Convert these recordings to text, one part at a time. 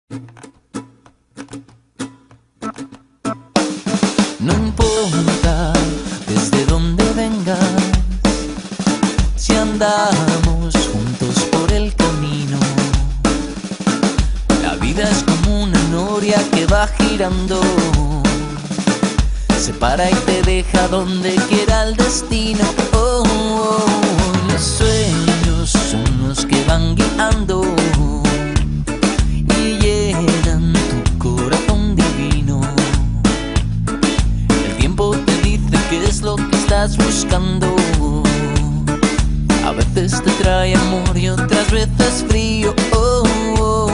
No importa desde dónde vengas, si andamos juntos por el camino. La vida es como una noria que va girando, se para y te deja donde quiera el destino. Oh, oh, oh. Los sueños son los que van guiando y llenan tu corazón divino. El tiempo te dice qué es lo que estás buscando. A veces te trae amor y otras veces frío. Oh, oh, oh.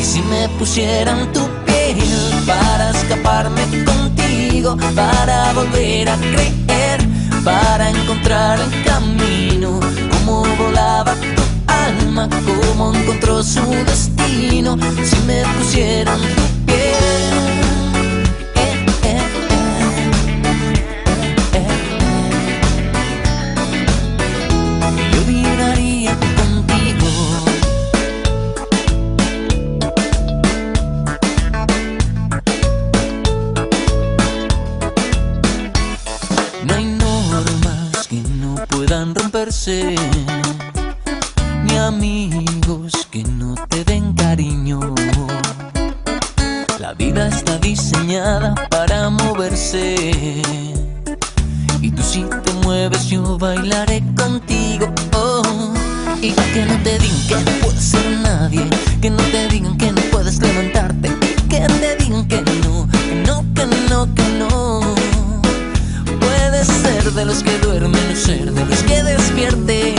Y si me pusieran tu piel para escaparme contigo, para volver a creer, para encontrar el camino, cómo volaba tu alma, cómo encontró su destino. Si me pusieran tu piel, yo vibraría contigo. No hay normas que no puedan romperse, ni amigos que no te den cariño. La vida está diseñada para moverse, y tú si te mueves yo bailaré contigo. Oh, y que no te digan que no puedes ser nadie, que no te digan que no puedes levantarte, que te digan que no, que no, que no, que no. Puedes ser de los que duermen o ser de los que despierten,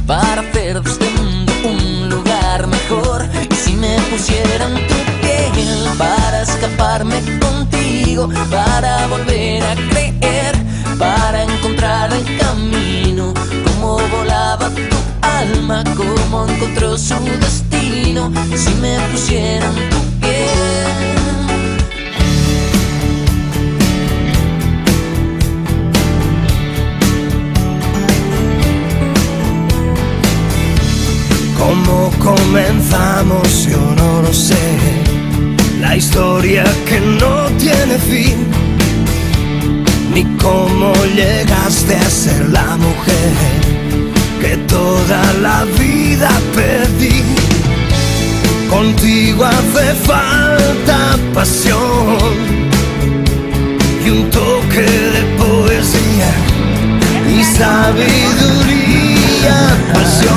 para hacer de este mundo un lugar mejor. Y si me pusieran tu piel para escaparme contigo, para volver a creer, para encontrar el camino, cómo volaba tu alma, cómo encontró su destino. Si me pusieran tu piel, ¿cómo comenzamos? Yo no lo sé. La historia que no tiene fin, ni cómo llegaste a ser la mujer que toda la vida perdí. Contigo hace falta pasión y un toque de poesía y sabiduría, pasión.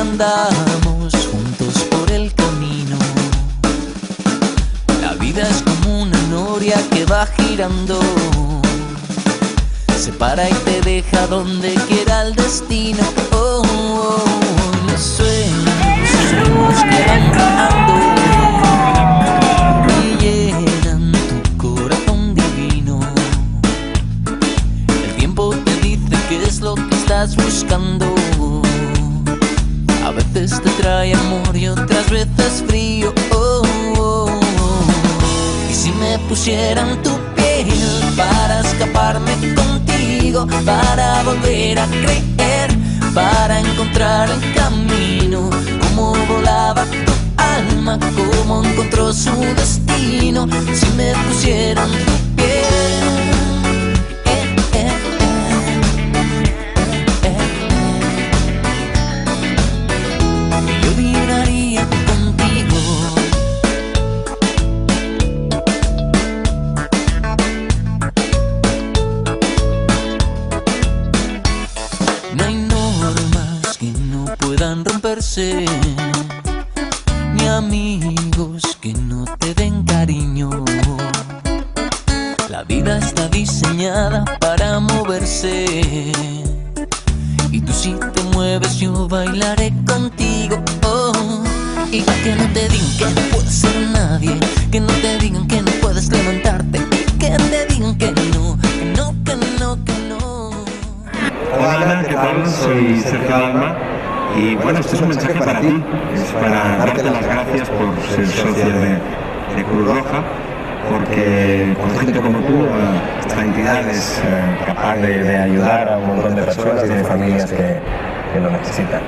Andamos juntos por el camino. La vida es como una noria que va girando, se para y te deja donde quiera el destino. Oh, oh, oh. Los sueños son los que van girando y llenan tu corazón divino. El tiempo te dice qué es lo que estás buscando. A veces te trae amor y otras veces frío. Oh, oh, oh. Y si me pusieran tu piel para escaparme contigo, para volver a creer, para encontrar el camino, cómo volaba tu alma, cómo encontró su destino. Si me pusieran tu piel, yo vibraría contigo. No hay normas que no puedan romperse, ni amigos que no te den cariño. La vida está diseñada para moverse, y tú si te mueves yo bailaré contigo. Oh, y que no te digan que no puedes ser nadie, que no te digan que no puedes levantarte, que te digan que no, que no, que no, que no. Hola, ¿qué tal? Soy Sergio Alma y bueno, este es un mensaje para ti, es para darte las gracias por ser socia de Cruz Roja porque con gente como tú, esta entidad es capaz de ayudar a un montón de personas y de familias que lo necesitan.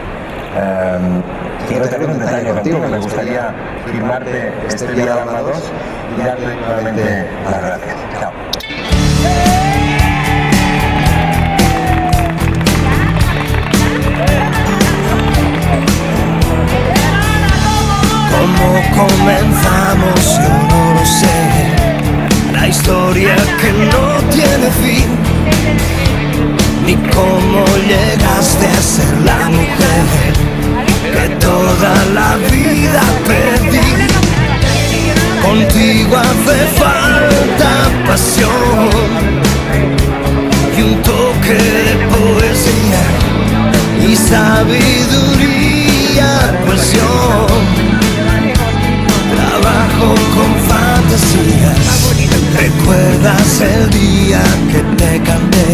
Quiero tener un detalle contigo, que me gustaría firmarte este Día de la Alma 2 y darte nuevamente las gracias. Chao. ¿Cómo comenzamos? Yo no lo sé. La historia que no tiene fin, ni cómo llegaste a ser la mujer que toda la vida pedí. Contigo hace falta pasión y un toque de poesía y sabiduría, pues yo trabajo con fantasías. ¿Recuerdas el día que te canté?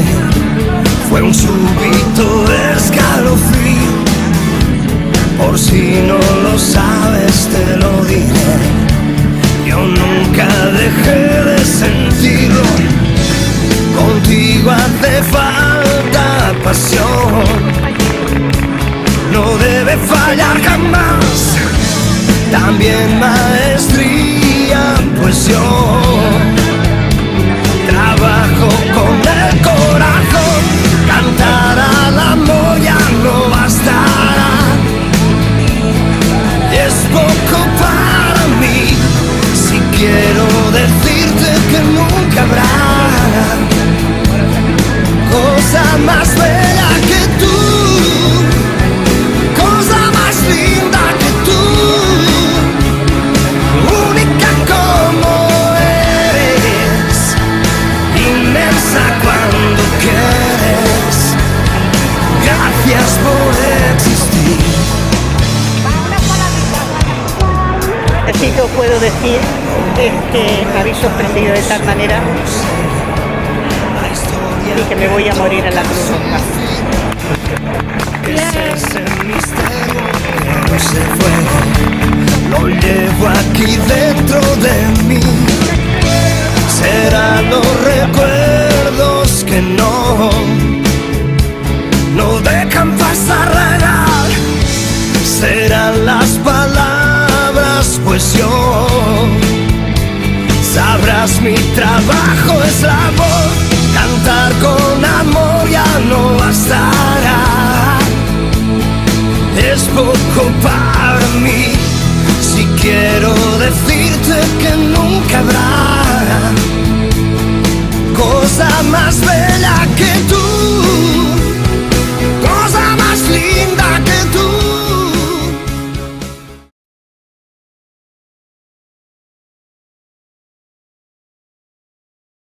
Fue un súbito escalofrío. Por si no lo sabes te lo diré. Yo nunca dejé de sentirlo. Contigo hace falta pasión. No debe fallar jamás. También maestría, pues yo trabajo con el corazón. Cantar al amor ya no bastará. Es poco para mí si quiero decirte que nunca habrá cosa más bella que tú, cosa más linda que tú, única como eres, inmensa cuando quieres. Gracias por existir. Sí que os puedo decir que me habéis sorprendido de tal manera y que me voy a morir en la Cruz Roja. Ese es el misterio que no se fue, lo llevo aquí dentro de mí. Serán los recuerdos que no dejan pasar la edad. Serán las palabras, pues yo sabrás mi trabajo es la voz. Cantar con amor ya no bastará. Es poco para mí si quiero decirte que nunca habrá cosa más bella